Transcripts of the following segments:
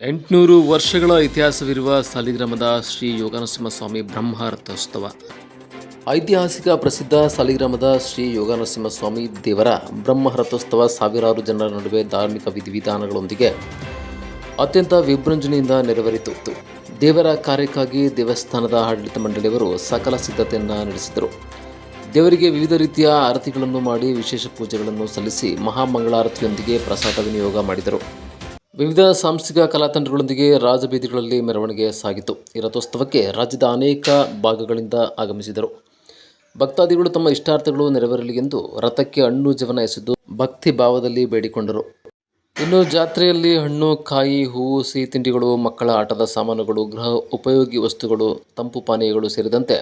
800 ವರ್ಷಗಳ ಇತಿಹಾಸವಿರುವ ಸಾಲಿಗ್ರಾಮದ ಶ್ರೀ ಯೋಗನರಸಿಂಹಸ್ವಾಮಿ ಬ್ರಹ್ಮರಥೋತ್ಸವ. ಐತಿಹಾಸಿಕ ಪ್ರಸಿದ್ಧ ಸಾಲಿಗ್ರಾಮದ ಶ್ರೀ ಯೋಗನರಸಿಂಹಸ್ವಾಮಿ ದೇವರ ಬ್ರಹ್ಮರಥೋತ್ಸವ ಸಾವಿರಾರು ಜನರ ನಡುವೆ ಧಾರ್ಮಿಕ ವಿಧಿವಿಧಾನಗಳೊಂದಿಗೆ ಅತ್ಯಂತ ವಿಜೃಂಭಣೆಯಿಂದ ನೆರವೇರಿತು. ದೇವರ ಕಾರ್ಯಕ್ಕಾಗಿ ದೇವಸ್ಥಾನದ ಆಡಳಿತ ಮಂಡಳಿಯವರು ಸಕಲ ಸಿದ್ಧತೆಯನ್ನು ನಡೆಸಿದರು. ದೇವರಿಗೆ ವಿವಿಧ ರೀತಿಯ ಆರತಿಗಳನ್ನು ಮಾಡಿ ವಿಶೇಷ ಪೂಜೆಗಳನ್ನು ಸಲ್ಲಿಸಿ ಮಹಾಮಂಗಳಾರತಿಯೊಂದಿಗೆ ಪ್ರಸಾದ ವಿನಿಯೋಗ ಮಾಡಿದರು. ವಿವಿಧ ಸಾಂಸ್ಕೃತಿಕ ಕಲಾತಂಡಗಳೊಂದಿಗೆ ರಾಜಬೀದಿಗಳಲ್ಲಿ ಮೆರವಣಿಗೆ ಸಾಗಿತು. ಈ ರಥೋತ್ಸವಕ್ಕೆ ರಾಜ್ಯದ ಅನೇಕ ಭಾಗಗಳಿಂದ ಆಗಮಿಸಿದರು. ಭಕ್ತಾದಿಗಳು ತಮ್ಮ ಇಷ್ಟಾರ್ಥಗಳು ನೆರವೇರಲಿ ಎಂದು ರಥಕ್ಕೆ ಹಣ್ಣು ಜವನ ಎಸೆದು ಭಕ್ತಿ ಭಾವದಲ್ಲಿ ಬೇಡಿಕೊಂಡರು. ಇನ್ನು ಜಾತ್ರೆಯಲ್ಲಿ ಹಣ್ಣು, ಕಾಯಿ, ಹೂವು, ಸಿಹಿ ತಿಂಡಿಗಳು, ಮಕ್ಕಳ ಆಟದ ಸಾಮಾನುಗಳು, ಗೃಹ ಉಪಯೋಗಿ ವಸ್ತುಗಳು, ತಂಪು ಪಾನೀಯಗಳು ಸೇರಿದಂತೆ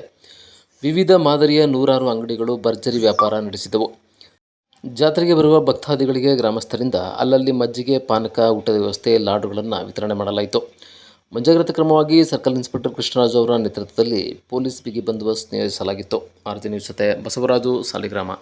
ವಿವಿಧ ಮಾದರಿಯ ನೂರಾರು ಅಂಗಡಿಗಳು ಭರ್ಜರಿ ವ್ಯಾಪಾರ ನಡೆಸಿದವು. ಜಾತ್ರೆಗೆ ಬರುವ ಭಕ್ತಾದಿಗಳಿಗೆ ಗ್ರಾಮಸ್ಥರಿಂದ ಅಲ್ಲಲ್ಲಿ ಮಜ್ಜಿಗೆ, ಪಾನಕ, ಊಟದ ವ್ಯವಸ್ಥೆ, ಲಾಡುಗಳನ್ನು ವಿತರಣೆ ಮಾಡಲಾಯಿತು. ಮುಂಜಾಗ್ರತಾ ಕ್ರಮವಾಗಿ ಸರ್ಕಲ್ ಇನ್ಸ್ಪೆಕ್ಟರ್ ಕೃಷ್ಣರಾಜು ಅವರ ನೇತೃತ್ವದಲ್ಲಿ ಪೊಲೀಸ್ ಬಿಗಿ ಬಂದೋಬಸ್ತ್ ನಿಯೋಜಿಸಲಾಗಿತ್ತು. ಆರ್ಜಿ ನ್ಯೂಸ್ ಜೊತೆ ಬಸವರಾಜು, ಸಾಲಿಗ್ರಾಮ.